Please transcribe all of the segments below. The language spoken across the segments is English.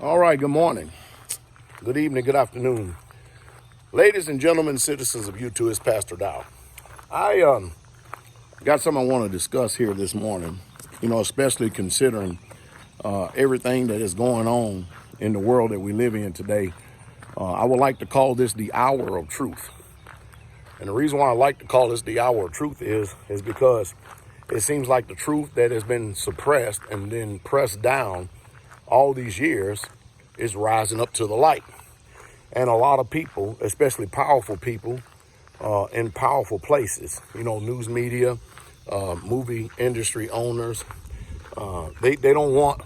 All right, good morning, good evening, good afternoon. Ladies and gentlemen, citizens of U2, it's Pastor Dow. I got something I want to discuss here this morning, especially considering everything that is going on in the world that we live in today. I would like to call this the hour of truth. And the reason why I like to call this the hour of truth is because it seems like the truth that has been suppressed and then pressed down all these years is rising up to the light. And a lot of people, especially powerful people in powerful places, news media, movie industry owners, they don't want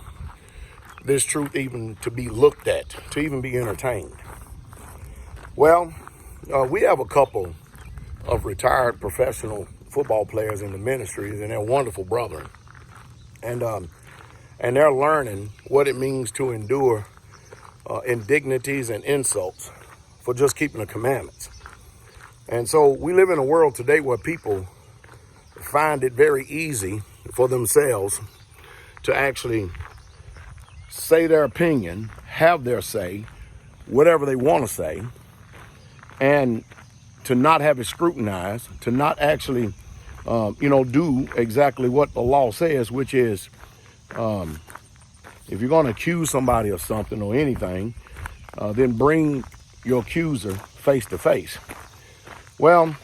this truth even to be looked at, to even be entertained. Well, we have a couple of retired professional football players in the ministries, and they're wonderful brethren. And they're learning what it means to endure indignities and insults for just keeping the commandments. And so we live in a world today where people find it very easy for themselves to actually say their opinion, have their say, whatever they want to say, and to not have it scrutinized, to not actually, do exactly what the law says, which is, if you're going to accuse somebody of something or anything, then bring your accuser face to face. Well,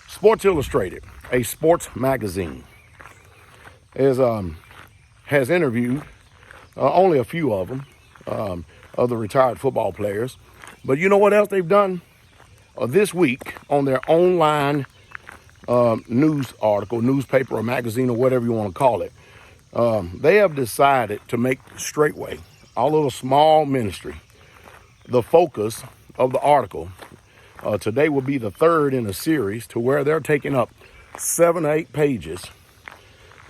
Sports Illustrated, a sports magazine, has interviewed only a few of them, of the retired football players. But you know what else they've done? This week on their online news article, newspaper or magazine or whatever you want to call it, they have decided to make Straitway, our little small ministry, the focus of the article. Today will be the third in a series to where they're taking up 7 or 8 pages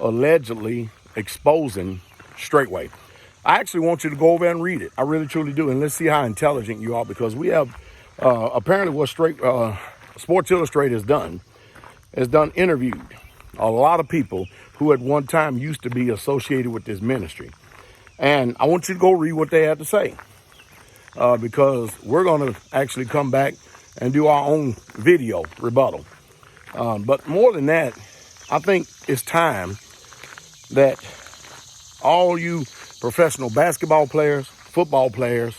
allegedly exposing Straitway. I actually want you to go over and read it. I really truly do. And let's see how intelligent you are, because we have apparently what Sports Illustrated has done interviewed a lot of people who at one time used to be associated with this ministry. And I want you to go read what they had to say, because we're going to actually come back and do our own video rebuttal. But more than that, I think it's time that all you professional basketball players, football players,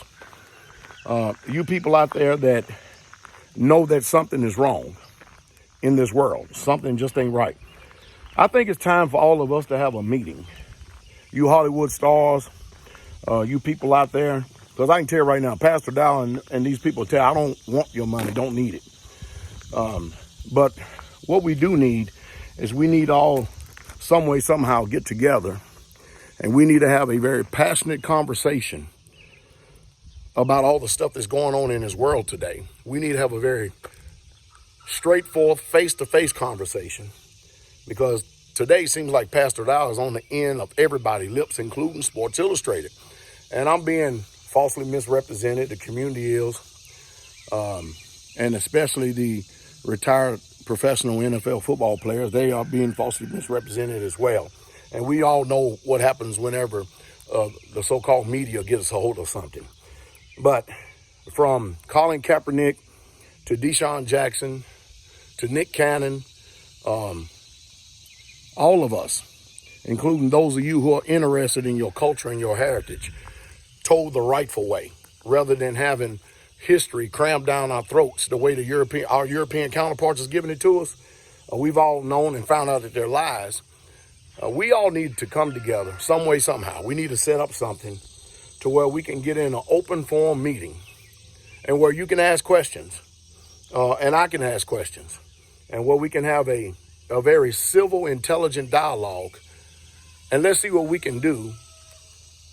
you people out there that know that something is wrong in this world, something just ain't right. I think it's time for all of us to have a meeting. You Hollywood stars, you people out there, because I can tell you right now, Pastor Dow and these people tell, I don't want your money, don't need it. But what we do need is we need all, some way, somehow get together, and we need to have a very passionate conversation about all the stuff that's going on in this world today. We need to have a very straightforward, face-to-face conversation, because today seems like Pastor Dow is on the end of everybody's lips, including Sports Illustrated. And I'm being falsely misrepresented. The community is, and especially the retired professional NFL football players, they are being falsely misrepresented as well. And we all know what happens whenever the so-called media gets a hold of something. But from Colin Kaepernick to Deshaun Jackson to Nick Cannon, all of us, including those of you who are interested in your culture and your heritage, told the rightful way, rather than having history crammed down our throats the way our European counterparts is giving it to us. We've all known and found out that they're lies. We all need to come together some way, somehow. We need to set up something to where we can get in an open forum meeting, and where you can ask questions, and I can ask questions, and where we can have a very civil, intelligent dialogue. And let's see what we can do.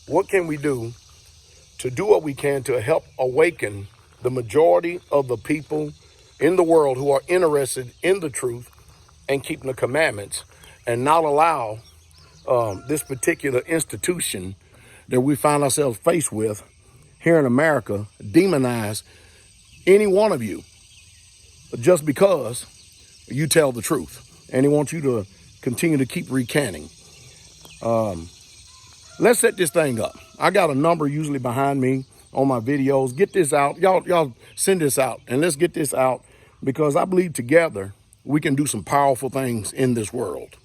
What can we do to do what we can to help awaken the majority of the people in the world who are interested in the truth and keeping the commandments, and not allow this particular institution that we find ourselves faced with here in America demonize any one of you just because you tell the truth. And he wants you to continue to keep recanting. Let's set this thing up. I got a number usually behind me on my videos. Get this out. Y'all send this out, and let's get this out, because I believe together we can do some powerful things in this world.